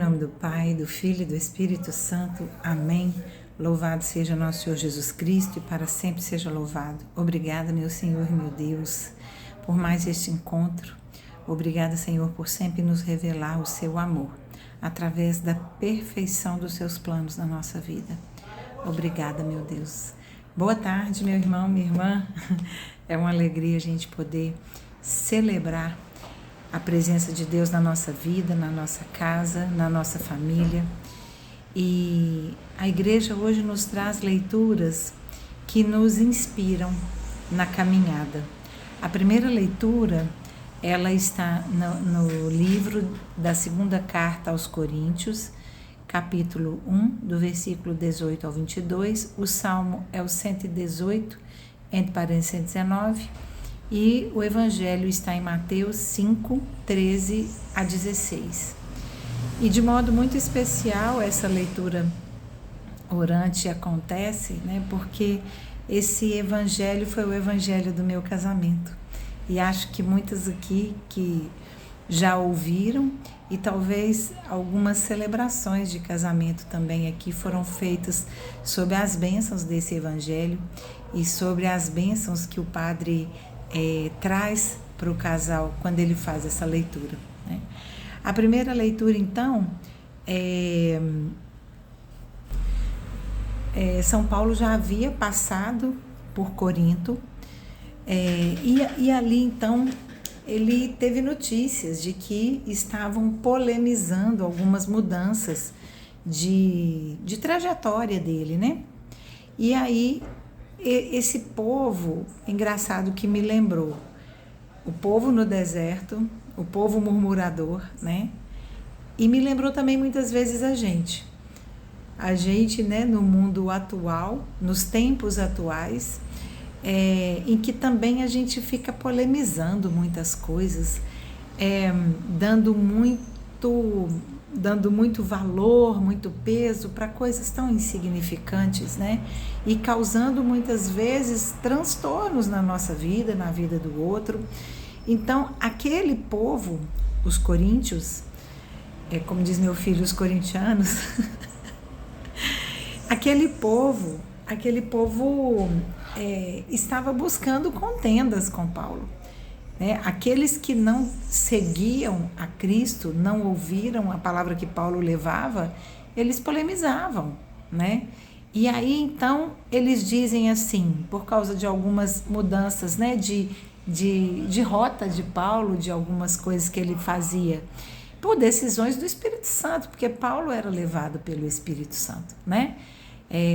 nome do Pai, do Filho e do Espírito Santo. Amém. Louvado seja nosso Senhor Jesus Cristo e para sempre seja louvado. Obrigada, meu Senhor e meu Deus, por mais este encontro. Obrigada, Senhor, por sempre nos revelar o seu amor, através da perfeição dos seus planos na nossa vida. Obrigada, meu Deus. Boa tarde, meu irmão, minha irmã. É uma alegria a gente poder celebrar a presença de Deus na nossa vida, na nossa casa, na nossa família. E a igreja hoje nos traz leituras que nos inspiram na caminhada. A primeira leitura, ela está no livro da segunda carta aos Coríntios, capítulo 1, do versículo 18 ao 22. O salmo é o 118, entre parênteses 119. E o evangelho está em Mateus 5, 13 a 16. E de modo muito especial essa leitura orante acontece, porque esse evangelho foi o evangelho do meu casamento. E acho que muitas aqui que já ouviram, e talvez algumas celebrações de casamento também aqui foram feitas sobre as bênçãos desse evangelho e sobre as bênçãos que o padre traz para o casal quando ele faz essa leitura. A primeira leitura, então, São Paulo já havia passado por Corinto, e ali, então, ele teve notícias de que estavam polemizando algumas mudanças de trajetória dele, né? E aí, esse povo, engraçado que me lembrou, o povo no deserto, o povo murmurador, né? E me lembrou também muitas vezes a gente, né, no mundo atual, nos tempos atuais, em que também a gente fica polemizando muitas coisas, dando muito valor, muito peso para coisas tão insignificantes, né? E causando muitas vezes transtornos na nossa vida, na vida do outro. Então, aquele povo, os coríntios, como diz meu filho, os corintianos, aquele povo estava buscando contendas com Paulo. Aqueles que não seguiam a Cristo, não ouviram a palavra que Paulo levava, eles polemizavam, né? E aí, então, eles dizem assim, por causa de algumas mudanças, né, de rota de Paulo, de algumas coisas que ele fazia, por decisões do Espírito Santo, porque Paulo era levado pelo Espírito Santo, né?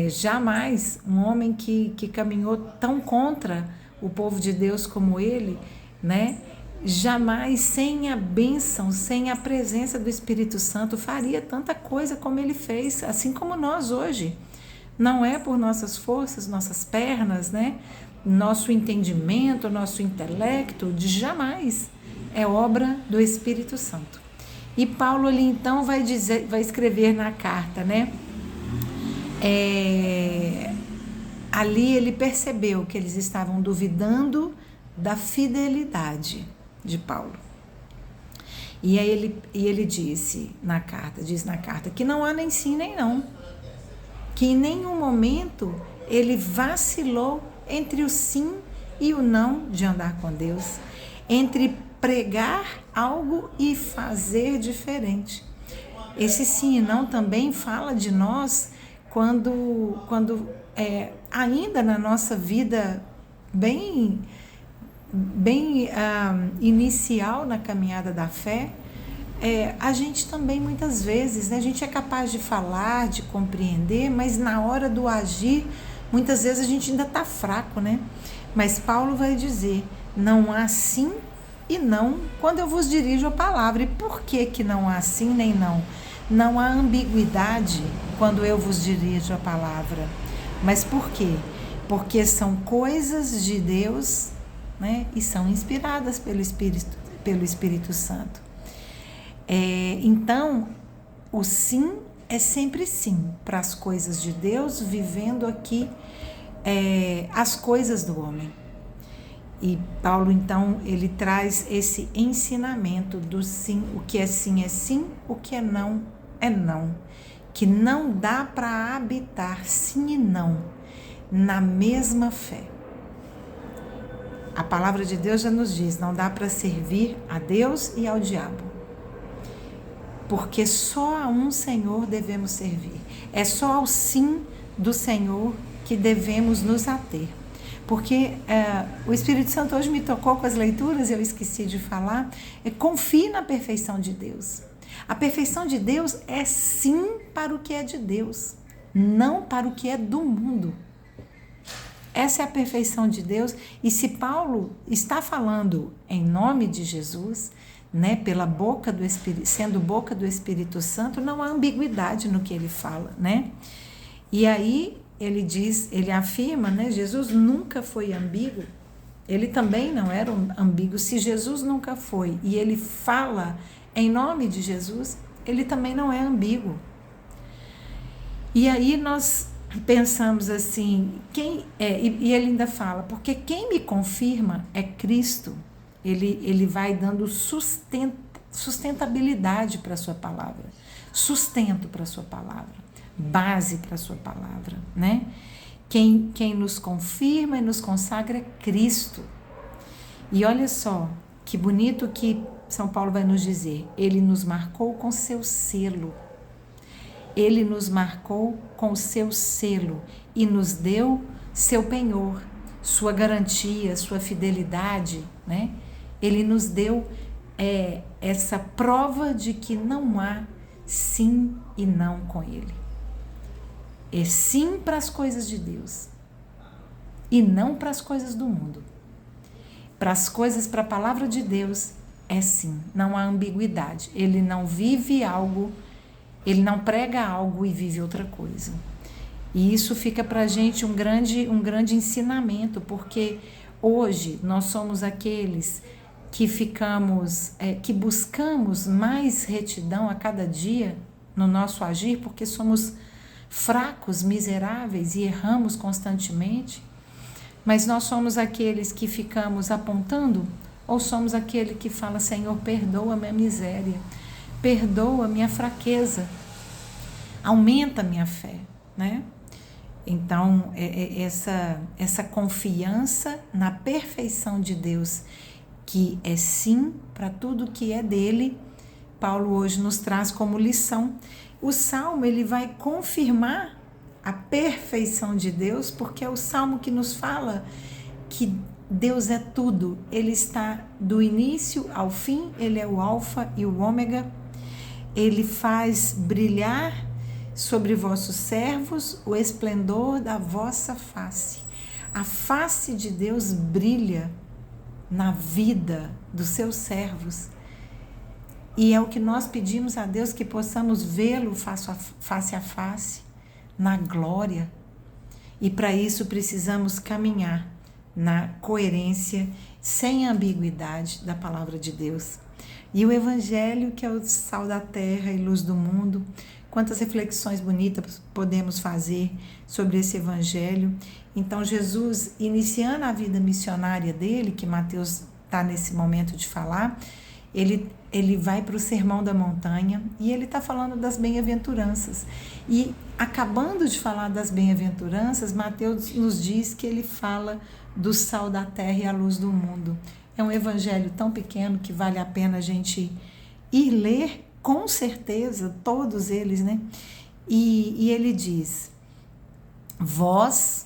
Jamais um homem que caminhou tão contra o povo de Deus como ele, né? Jamais sem a bênção, sem a presença do Espírito Santo faria tanta coisa como ele fez, assim como nós hoje. Não é por nossas forças, nossas pernas, né? Nosso entendimento, nosso intelecto, jamais. É obra do Espírito Santo. E Paulo ali então vai escrever na carta, né? Ali ele percebeu que eles estavam duvidando da fidelidade de Paulo. E aí ele diz na carta, que não há nem sim nem não, que em nenhum momento ele vacilou entre o sim e o não de andar com Deus, entre pregar algo e fazer diferente. Esse sim e não também fala de nós quando ainda na nossa vida bem inicial na caminhada da fé, a gente também muitas vezes, né, a gente é capaz de falar, de compreender, mas na hora do agir, muitas vezes a gente ainda está fraco, né? Mas Paulo vai dizer, não há sim e não quando eu vos dirijo a palavra. E por que não há sim nem não? Não há ambiguidade quando eu vos dirijo a palavra. Mas por quê? Porque são coisas de Deus, né? E são inspiradas pelo Espírito Santo. Então, o sim é sempre sim para as coisas de Deus, vivendo aqui as coisas do homem. E Paulo, então, ele traz esse ensinamento do sim, o que é sim, o que é não é não. Que não dá para habitar sim e não na mesma fé. A palavra de Deus já nos diz, não dá para servir a Deus e ao diabo. Porque só a um Senhor devemos servir. É só ao sim do Senhor que devemos nos ater. Porque o Espírito Santo hoje me tocou com as leituras, eu esqueci de falar, confie na perfeição de Deus. A perfeição de Deus é sim para o que é de Deus, não para o que é do mundo. Essa é a perfeição de Deus, e se Paulo está falando em nome de Jesus, né, pela boca do Espírito, sendo boca do Espírito Santo, não há ambiguidade no que ele fala, né? E aí ele diz, ele afirma, né, Jesus nunca foi ambíguo, ele também não era ambíguo. Se Jesus nunca foi e ele fala em nome de Jesus, ele também não é ambíguo. E aí nós pensamos assim, e ele ainda fala, porque quem me confirma é Cristo. Ele vai dando sustentabilidade para a sua palavra, sustento para a sua palavra, base para a sua palavra, né? Quem nos confirma e nos consagra é Cristo. E olha só, que bonito que São Paulo vai nos dizer, ele nos marcou com seu selo. Ele nos marcou com o seu selo e nos deu seu penhor, sua garantia, sua fidelidade, né? Ele nos deu essa prova de que não há sim e não com ele. É sim para as coisas de Deus e não para as coisas do mundo. Para as coisas, para a palavra de Deus, é sim, não há ambiguidade. Ele não vive algo, ele não prega algo e vive outra coisa. E isso fica para a gente um grande ensinamento, porque hoje nós somos aqueles que que buscamos mais retidão a cada dia no nosso agir, porque somos fracos, miseráveis e erramos constantemente. Mas nós somos aqueles que ficamos apontando, ou somos aquele que fala, Senhor, perdoa a minha miséria, perdoa a minha fraqueza, aumenta a minha fé, né? Então, essa confiança na perfeição de Deus, que é sim para tudo que é dele, Paulo hoje nos traz como lição. O Salmo, ele vai confirmar a perfeição de Deus, porque é o Salmo que nos fala que Deus é tudo, ele está do início ao fim, ele é o alfa e o ômega, ele faz brilhar sobre vossos servos o esplendor da vossa face. A face de Deus brilha na vida dos seus servos. E é o que nós pedimos a Deus, que possamos vê-lo face a face, na glória. E para isso precisamos caminhar na coerência, sem ambiguidade da palavra de Deus. E o Evangelho, que é o sal da terra e luz do mundo, quantas reflexões bonitas podemos fazer sobre esse Evangelho. Então, Jesus, iniciando a vida missionária dele, que Mateus está nesse momento de falar, ele vai para o Sermão da Montanha e ele está falando das bem-aventuranças. E acabando de falar das bem-aventuranças, Mateus nos diz que ele fala do sal da terra e a luz do mundo. É um evangelho tão pequeno que vale a pena a gente ir ler, com certeza, todos eles, né? E ele diz, vós,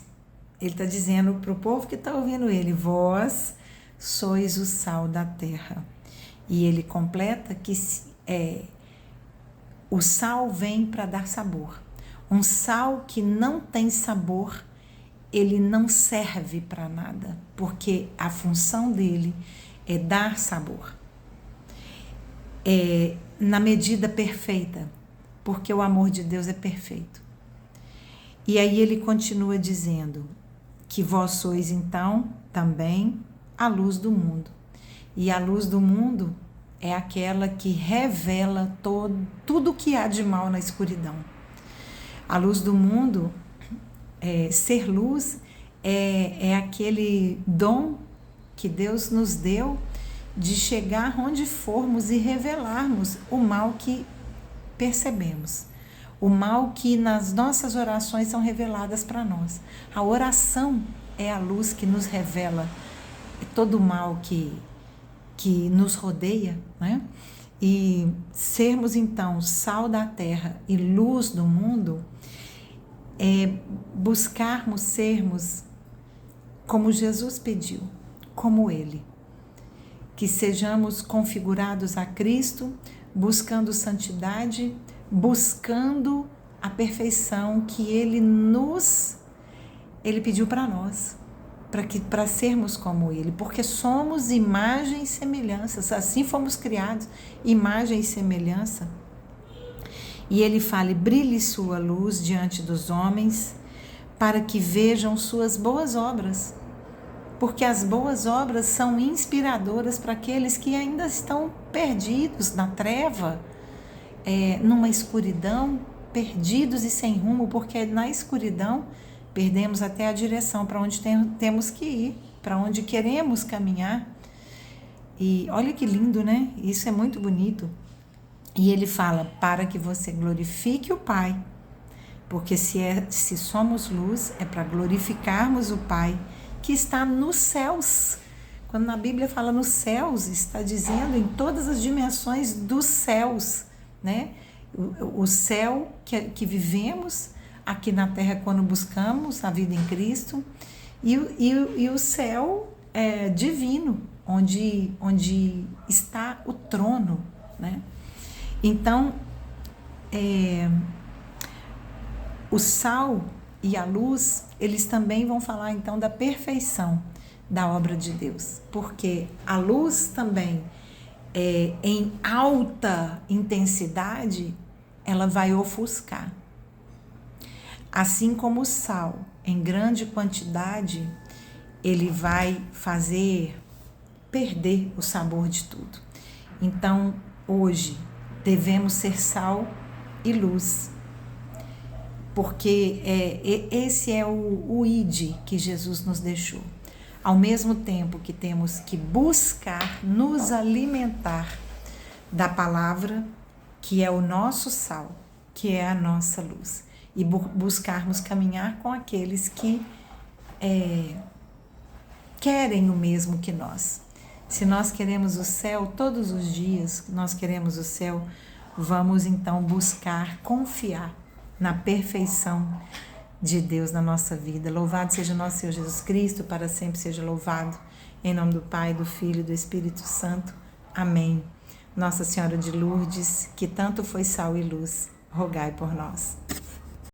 ele está dizendo para o povo que está ouvindo ele, vós sois o sal da terra. E ele completa que o sal vem para dar sabor. Um sal que não tem sabor, ele não serve para nada, porque a função dele é dar sabor. Na medida perfeita, porque o amor de Deus é perfeito. E aí ele continua dizendo que vós sois então também a luz do mundo. E a luz do mundo é aquela que revela tudo que há de mal na escuridão. A luz do mundo, ser luz, é aquele dom que Deus nos deu de chegar onde formos e revelarmos o mal que percebemos, o mal que nas nossas orações são reveladas para nós. A oração é a luz que nos revela todo o mal que nos rodeia, né? E sermos então sal da terra e luz do mundo é buscarmos sermos como Jesus pediu, como Ele. Que sejamos configurados a Cristo, buscando santidade, buscando a perfeição que Ele pediu para nós, para sermos como Ele, porque somos imagem e semelhança, assim fomos criados, imagem e semelhança. E Ele fala: brilhe sua luz diante dos homens, para que vejam suas boas obras, porque as boas obras são inspiradoras para aqueles que ainda estão perdidos na treva, numa escuridão, perdidos e sem rumo, porque na escuridão perdemos até a direção para onde temos que ir, para onde queremos caminhar. E olha que lindo, né? Isso é muito bonito. E ele fala: para que você glorifique o Pai, porque se somos luz, é para glorificarmos o Pai que está nos céus. Quando na Bíblia fala nos céus, está dizendo em todas as dimensões dos céus, né? O céu que vivemos aqui na terra quando buscamos a vida em Cristo, e o céu divino, onde está o trono, né? Então, o sal e a luz, eles também vão falar então da perfeição da obra de Deus, porque a luz também, em alta intensidade, ela vai ofuscar. Assim como o sal, em grande quantidade, ele vai fazer perder o sabor de tudo. Então, hoje, devemos ser sal e luz, porque esse é o ID que Jesus nos deixou. Ao mesmo tempo que temos que buscar nos alimentar da palavra, que é o nosso sal, que é a nossa luz, e buscarmos caminhar com aqueles que querem o mesmo que nós. Se nós queremos o céu todos os dias, nós queremos o céu, vamos então buscar confiar na perfeição de Deus na nossa vida. Louvado seja nosso Senhor Jesus Cristo, para sempre seja louvado. Em nome do Pai, do Filho e do Espírito Santo. Amém. Nossa Senhora de Lourdes, que tanto foi sal e luz, rogai por nós.